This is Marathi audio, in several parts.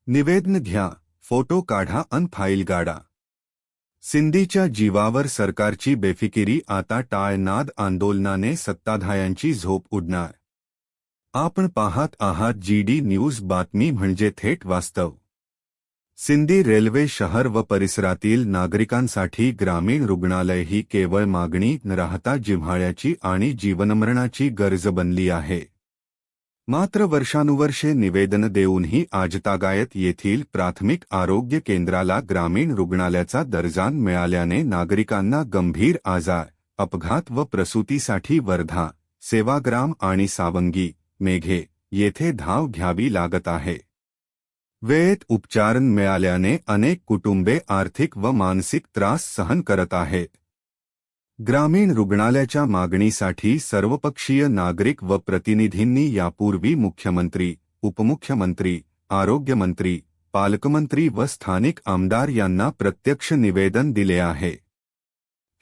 निवेदन घ्या, फोटो काढा अन फाईल गाडा. सिंधीच्या जीवावर सरकारची बेफिकिरी, आता टाळनाद आंदोलनाने सत्ताधाऱ्यांची झोप उडणार. आपण पाहत आहात GD न्यूज, बातमी म्हणजे थेट वास्तव. सिंधी रेल्वे शहर व परिसरातील नागरिकांसाठी ग्रामीण रुग्णालय ही केवळ मागणी न राहता जिव्हाळ्याची आणि जीवनमरणाची गरज बनली आहे. मात्र वर्षानुवर्षे निवेदन देऊनही आजतागायत येथील प्राथमिक आरोग्य केंद्राला ग्रामीण रुग्णालयाचा दर्जा मिळाल्याने नागरिकांना गंभीर आजार, अपघात व प्रसूतीसाठी वर्धा, सेवाग्राम आणि सावंगी, मेघे येथे धाव घ्यावी लागत आहे. वेळेत उपचार न मिळाल्याने अनेक कुटुंबे आर्थिक व मानसिक त्रास सहन करत आहेत. ग्रामीण रुग्णालयाच्या मागणीसाठी सर्वपक्षीय नागरिक व प्रतिनिधींनी यापूर्वी मुख्यमंत्री, उपमुख्यमंत्री, आरोग्यमंत्री, पालकमंत्री व स्थानिक आमदार यांना प्रत्यक्ष निवेदन दिले आहे.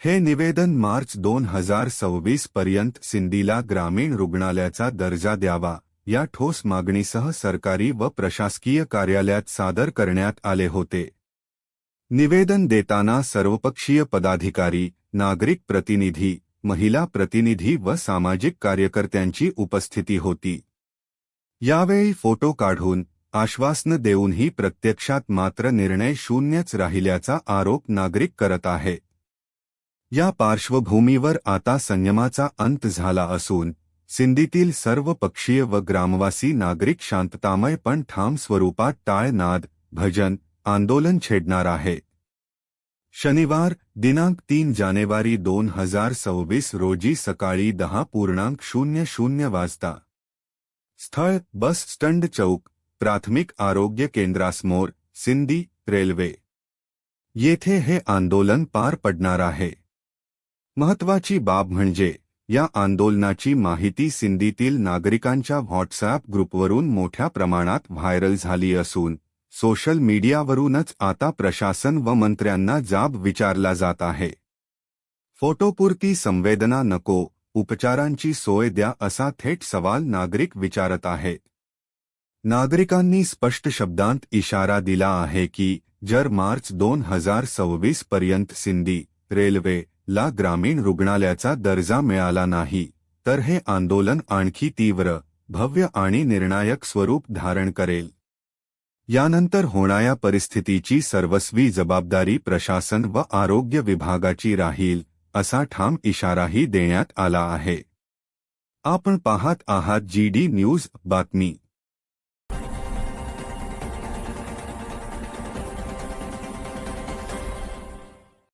हे निवेदन मार्च 2026 पर्यंत सिंधीला ग्रामीण रुग्णालयाचा दर्जा द्यावा या ठोस मागणीसह सरकारी व प्रशासकीय कार्यालयात सादर करण्यात आले होते. निवेदन देताना सर्वपक्षीय पदाधिकारी, नागरिक प्रतिनिधी, महिला प्रतिनिधी व सामाजिक कार्यकर्त्यांची उपस्थिती होती. यावेळी फोटो काढून, आश्वासनं देऊनही प्रत्यक्षात मात्र निर्णय शून्यच राहिल्याचा आरोप नागरिक करत आहेत. या पार्श्वभूमीवर आता संयमाचा अंत झाला असून सिंधीतील सर्व पक्षीय व ग्रामवासी नागरिक शांततामय पण ठाम स्वरूपात टाळनाद, भजन, आंदोलन छेडणार आहे. शनिवार दिनांक 3 जानेवारी 2026 रोजी सकाळी 10:00 वाजता. स्थळ बस स्टँड चौक, प्राथमिक आरोग्य केंद्रासमोर, सिंधी रेल्वे येथे हे आंदोलन पार पडणार आहे. महत्त्वाची बाब म्हणजे या आंदोलनाची माहिती सिंधीतील नागरिकांच्या व्हॉट्सॲप ग्रुपवरून मोठ्या प्रमाणात व्हायरल झाली असून सोशल मीडियावरूनच आता प्रशासन व मंत्र्यांना जाब विचारला जात आहे. फोटोपुरती संवेदना नको, उपचारांची सोय द्या असा थेट सवाल नागरिक विचारत आहेत. नागरिकांनी स्पष्ट शब्दांत इशारा दिला आहे की जर मार्च 2026 पर्यंत सिंधी रेल्वे ला ग्रामीण रुग्णालयाचा दर्जा मिळाला नाही तर हे आंदोलन आणखी तीव्र, भव्य आणि निर्णायक स्वरूप धारण करेल. यानंतर होणाऱ्या परिस्थितीची सर्वस्वी जबाबदारी प्रशासन व आरोग्य विभागाची राहील असा ठाम इशाराही देण्यात आला आहे. आपण पाहत आहात GD न्यूज, बातमी.